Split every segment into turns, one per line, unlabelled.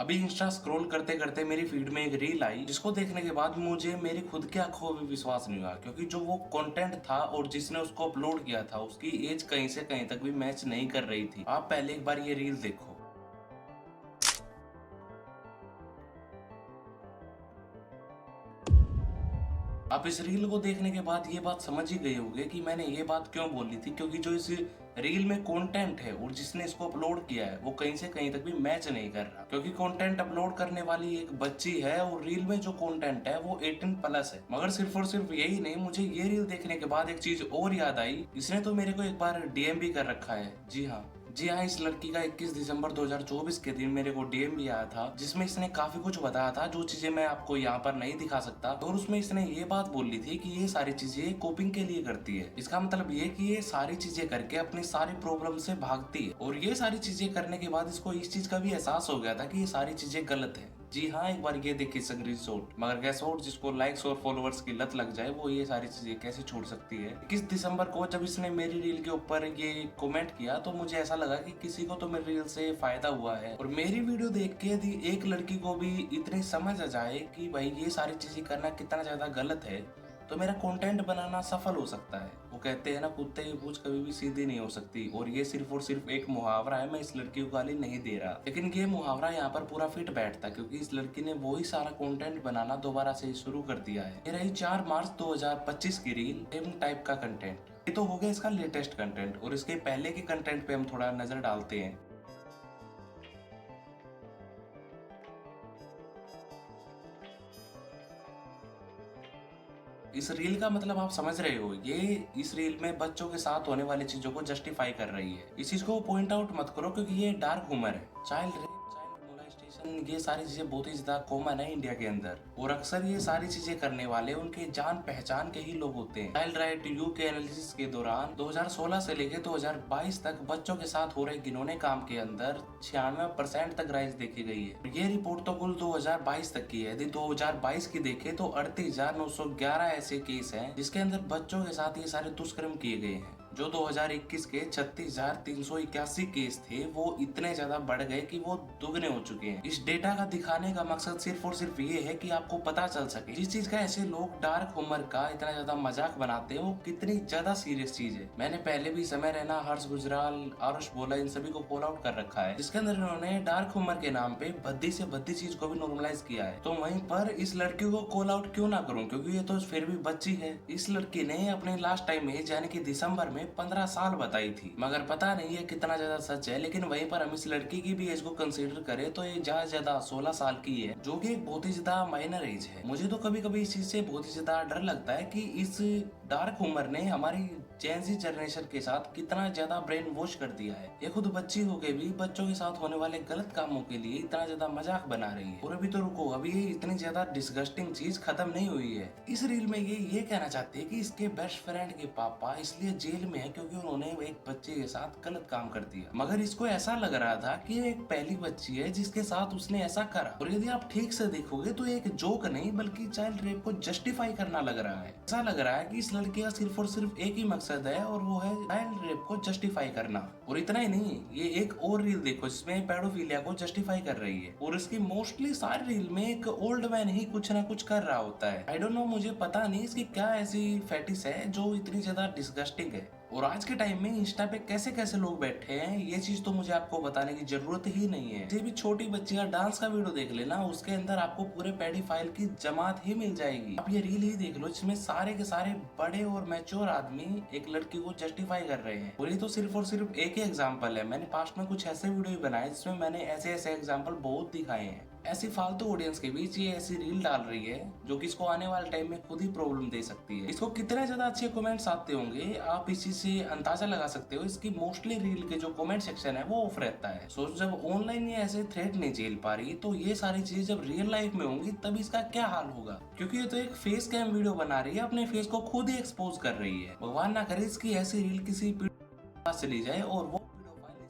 अभी Insta scroll करते करते मेरी फीड में एक रील आई जिसको देखने के बाद मुझे मेरी खुद की आंखों में विश्वास नहीं हुआ, क्योंकि जो वो कंटेंट था और जिसने उसको अपलोड किया था उसकी एज कहीं से कहीं तक भी मैच नहीं कर रही थी। आप पहले एक बार ये रील देखो। आप इस रील को देखने के बाद ये बात समझ ही गए होंगे कि मैंने ये बात क्यों बोली थी, क्योंकि जो इस रील में कंटेंट है और जिसने इसको अपलोड किया है वो कहीं से कहीं तक भी मैच नहीं कर रहा। क्योंकि कंटेंट अपलोड करने वाली एक बच्ची है और रील में जो कंटेंट है वो 18+ है। मगर सिर्फ और सिर्फ यही नहीं, मुझे ये रील देखने के बाद एक चीज और याद आई। इसने तो मेरे को एक बार डीएम भी कर रखा है। जी हाँ, इस लड़की का 21 दिसंबर 2024 के दिन मेरे को डीएम भी आया था, जिसमें इसने काफी कुछ बताया था जो चीजें मैं आपको यहाँ पर नहीं दिखा सकता। और उसमें इसने ये बात बोली थी कि ये सारी चीजें कोपिंग के लिए करती है। इसका मतलब ये कि ये सारी चीजें करके अपनी सारी प्रॉब्लम से भागती है। और ये सारी चीजें करने के बाद इसको इस चीज का भी एहसास हो गया था कि ये सारी चीजें गलत है। जी हाँ, एक बार ये देखिए स्क्रीनशॉट। मगर गैस व्हाट, जिसको लाइक्स और फॉलोअर्स की लत लग जाए वो ये सारी चीजें कैसे छोड़ सकती है। 21 दिसंबर को जब इसने मेरी रील के ऊपर ये कमेंट किया तो मुझे ऐसा लगा कि किसी को तो मेरी रील से फायदा हुआ है। और मेरी वीडियो देख के यदि एक लड़की को भी इतनी समझ आ जाए कि भाई ये सारी चीजें करना कितना ज्यादा गलत है, तो मेरा कंटेंट बनाना सफल हो सकता है। वो कहते हैं ना, कुत्ते की पूंछ कभी भी सीधी नहीं हो सकती। और ये सिर्फ और सिर्फ एक मुहावरा है, मैं इस लड़की को गाली नहीं दे रहा, लेकिन ये मुहावरा यहाँ पर पूरा फिट बैठता, क्योंकि इस लड़की ने वही सारा कंटेंट बनाना दोबारा से शुरू कर दिया है। ये रही 4 मार्च 2025 की रील, सेम टाइप का कंटेंट। ये तो हो गया इसका लेटेस्ट कंटेंट, और इसके पहले के कंटेंट पे हम थोड़ा नजर डालते हैं। इस रील का मतलब आप समझ रहे हो, ये इस रील में बच्चों के साथ होने वाली चीजों को जस्टिफाई कर रही है। इस चीज को पॉइंट आउट मत करो, क्योंकि ये डार्क ह्यूमर है। चाइल्ड रेप, चाइल्ड मोलेस्टेशन, ये सारी चीजें बहुत ही ज्यादा कॉमन है इंडिया के अंदर। और अक्सर ये सारी चीजें करने वाले उनके जान पहचान के ही लोग होते हैं। चाइल्ड राइट यू के एनालिसिस के दौरान 2016 से लेकर 2022 तक बच्चों के साथ हो रहे घिनौने काम के अंदर 96% तक राइज देखी गई है। ये रिपोर्ट तो कुल 2022 तक की है। यदि 2022 की देखे तो 38,911 ऐसे केस हैं जिसके अंदर बच्चों के साथ ये सारे दुष्कर्म किए गए हैं। जो 2021 के 36,381 केस थे वो इतने ज्यादा बढ़ गए कि वो दुगने हो चुके हैं। इस डेटा का दिखाने का मकसद सिर्फ और सिर्फ ये है कि आपको पता चल सके जिस चीज का ऐसे लोग डार्क ह्यूमर का इतना ज्यादा मजाक बनाते हैं वो कितनी ज्यादा सीरियस चीज है। मैंने पहले भी समय रैना, हर्ष गुजराल, आरुष बोला, इन सभी को कॉल आउट कर रखा है, जिसके अंदर इन्होंने डार्क ह्यूमर के नाम पे भद्दी से भद्दी चीज को भी नॉर्मलाइज किया है। तो वहीं पर इस लड़की को कॉल आउट क्यों ना करूं, क्योंकि ये तो फिर भी बच्ची है। इस लड़की ने अपने लास्ट टाइम एज यानी कि दिसंबर में 15 साल बताई थी, मगर पता नहीं है कितना ज्यादा सच है। लेकिन वहीं पर हम इस लड़की की भी एज को कंसीडर करें तो ये ज्यादा 16 साल की है, जो कि एक बहुत ही ज्यादा माइनर एज है। मुझे तो कभी कभी इस चीज से बहुत ही ज्यादा डर लगता है कि इस डार्क ह्यूमर ने हमारी जेन ज़ी जनरेशन के साथ कितना ज्यादा ब्रेन वॉश कर दिया है। ये खुद बच्ची होके भी बच्चों के साथ होने वाले गलत कामों के लिए इतना ज्यादा मजाक बना रही है। और अभी तो रुको, अभी ये इतनी ज्यादा डिस्गस्टिंग चीज खत्म नहीं हुई है। इस रील में ये कहना चाहते हैं कि इसके बेस्ट फ्रेंड के पापा इसलिए जेल में है क्योंकि उन्होंने एक बच्चे के साथ गलत काम कर दिया। मगर इसको ऐसा लग रहा था कि ये एक पहली बच्ची है जिसके साथ उसने ऐसा करा। और यदि आप ठीक से देखोगे तो एक जोक नहीं बल्कि चाइल्ड रेप को जस्टिफाई करना लग रहा है। ऐसा लग रहा है कि इस लड़के का सिर्फ और सिर्फ एक ही मकसद है और वो है चाइल्ड रेप को जस्टिफाई करना। और इतना ही नहीं, ये एक और रील देखो जिसमें पेडोफिलिया को जस्टिफाई कर रही है। और इसकी मोस्टली सारी रील में एक ओल्ड मैन ही कुछ ना कुछ कर रहा होता है। आई डोंट नो, मुझे पता नहीं इसकी क्या ऐसी फैटिस है जो इतनी ज्यादा डिस्गस्टिंग है। और आज के टाइम में इंस्टा पे कैसे कैसे लोग बैठे हैं ये चीज तो मुझे आपको बताने की जरूरत ही नहीं है। किसी भी छोटी बच्ची का डांस का वीडियो देख लेना, उसके अंदर आपको पूरे पेडोफाइल की जमात ही मिल जाएगी। आप ये रील ही देख लो जिसमें सारे के सारे बड़े और मैच्योर आदमी एक लड़की को जस्टिफाई कर रहे हैं। और ये तो सिर्फ और सिर्फ एक ही एग्जाम्पल है। मैंने पास्ट में कुछ ऐसे वीडियो भी बनाए जिसमें मैंने ऐसे ऐसे एग्जाम्पल बहुत दिखाए हैं। ऐसी फालतू ऑडियंस के बीच ये ऐसी रील डाल रही है जो कि इसको आने वाले टाइम में खुद ही प्रॉब्लम दे सकती है। इसको कितने ज्यादा अच्छे कमेंट्स आते होंगे आप इसी से अंदाजा लगा सकते हो। इसकी मोस्टली रील के जो कमेंट सेक्शन है वो ऑफ रहता है। सो जब ऑनलाइन ये ऐसे थ्रेट नहीं झेल पा रही तो ये सारी चीजें जब रियल लाइफ में होंगी तब इसका क्या हाल होगा। क्योंकि ये तो एक फेस कैम वीडियो बना रही है, अपने फेस को खुद ही एक्सपोज कर रही है। भगवान ना करे इसकी ऐसी रील किसी चली जाए और वो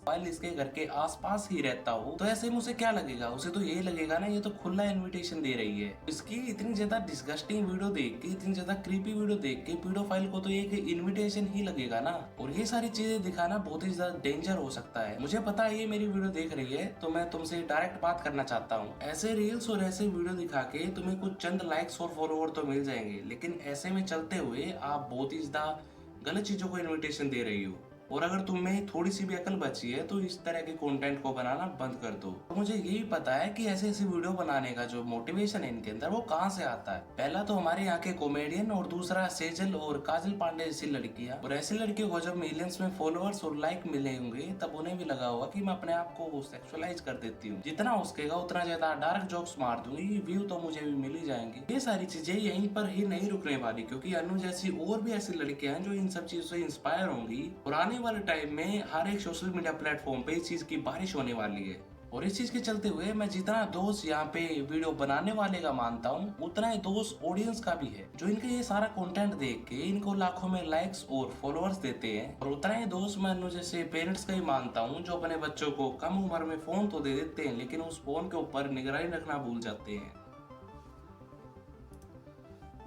प्रोफाइल इसके घर के आसपास ही रहता हो तो ऐसे में उसे क्या लगेगा, उसे तो यही लगेगा ना ये तो खुला इन्विटेशन दे रही है। इसकी इतनी ज्यादा डिस्गस्टिंग वीडियो देख के, इतनी ज्यादा क्रीपी वीडियो देख के पीडोफाइल को तो एक इन्विटेशन ही लगेगा ना। और ये सारी चीजें दिखाना बहुत ही ज्यादा डेंजर हो सकता है। मुझे पता है ये मेरी वीडियो देख रही है तो मैं तुमसे डायरेक्ट बात करना चाहता हूँ। ऐसे रील्स और ऐसे वीडियो दिखा के तुम्हें कुछ चंद लाइक्स और फॉलोवर तो मिल जाएंगे, लेकिन ऐसे में चलते हुए आप बहुत ही ज्यादा गलत चीजों को इन्विटेशन दे रही हो। और अगर तुम में थोड़ी सी भी अकल बची है तो इस तरह के कंटेंट को बनाना बंद कर दो। तो मुझे यही पता है कि ऐसे ऐसी वीडियो बनाने का जो मोटिवेशन है इनके अंदर वो कहाँ से आता है। पहला तो हमारे यहाँ के कॉमेडियन और दूसरा सेजल और काजल पांडे जैसी लड़कियां। और ऐसी लड़कियों को जब मिलियंस में फॉलोअर्स और लाइक मिले होंगे तब उन्हें भी लगा होगा कि मैं अपने आप को सेक्सुअलाइज कर देती हूँ, जितना हो सकेगा उतना ज्यादा डार्क जोक्स मार दूंगी, व्यू तो मुझे भी मिल ही जाएंगे। ये सारी चीजें यहीं पर ही नहीं रुकने वाली, क्योंकि अनु जैसी और भी ऐसी लड़कियां हैं जो इन सब चीजों से इंस्पायर होंगी। और आने वाले टाइम में हर एक सोशल मीडिया प्लेटफॉर्म पे इस चीज की बारिश होने वाली है। और इस चीज के चलते हुए मैं जितना दोस्त यहाँ पे वीडियो बनाने वाले का मानता हूँ उतना ही दोस्त ऑडियंस का भी है, जो इनके ये सारा कंटेंट देख के इनको लाखों में लाइक्स और फॉलोअर्स देते हैं। और उतना ही दोस्त मैं अनु जैसे पेरेंट्स का ही मानता हूँ जो अपने बच्चों को कम उम्र में फोन तो दे देते हैं लेकिन उस फोन के ऊपर निगरानी रखना भूल जाते हैं।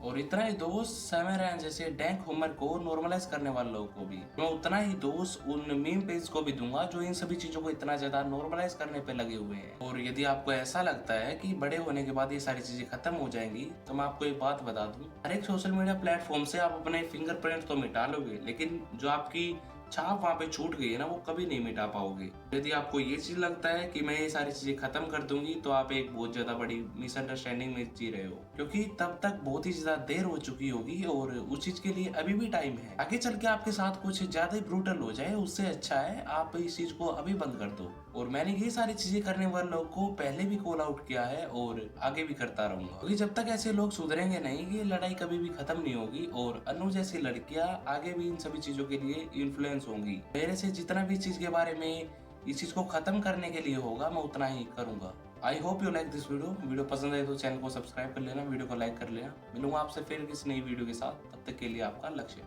और इतना ही दोस्त सैमरैन जैसे डैंक ह्यूमर को नॉर्मलाइज करने वाले लोगों को भी मैं उतना ही दोस्त उन मीम पेज को भी दूंगा जो इन सभी चीजों को इतना ज्यादा नॉर्मलाइज करने पे लगे हुए हैं। और यदि आपको ऐसा लगता है कि बड़े होने के बाद ये सारी चीजें खत्म हो जाएंगी तो मैं आपको एक बात बता दूं, हर एक सोशल मीडिया प्लेटफॉर्म से आप अपने फिंगरप्रिंट तो मिटा लोगे लेकिन जो आपकी छाप वहाँ पे छूट गई है ना वो कभी नहीं मिटा पाओगे। यदि आपको ये चीज लगता है कि मैं ये सारी चीजें खत्म कर दूंगी तो आप एक बहुत ज्यादा बड़ी मिसअंडरस्टैंडिंग में जी रहे हो, क्योंकि तब तक बहुत ही ज्यादा देर हो चुकी होगी और उस चीज के लिए अभी भी टाइम है। आगे चल के आपके साथ कुछ ज्यादा ही ब्रूटल हो जाए उससे अच्छा है आप इस चीज को अभी बंद कर दो। और मैंने ये सारी चीजें करने वाले लोगों को पहले भी कॉल आउट किया है और आगे भी करता रहूंगा, क्योंकि जब तक ऐसे लोग सुधरेंगे नहीं ये लड़ाई कभी भी खत्म नहीं होगी। और अनु जैसी लड़कियां आगे भी इन सभी चीजों के लिए इन्फ्लुएंस होंगी। मेरे से जितना भी चीज के बारे में इस चीज को खत्म करने के लिए होगा मैं उतना ही करूंगा। I hope you like this video पसंद आए तो चैनल को सब्सक्राइब कर लेना, वीडियो को लाइक कर लेना। मिलूंगा आपसे फिर किसी नई वीडियो के साथ, तब तक के लिए आपका लक्ष्य।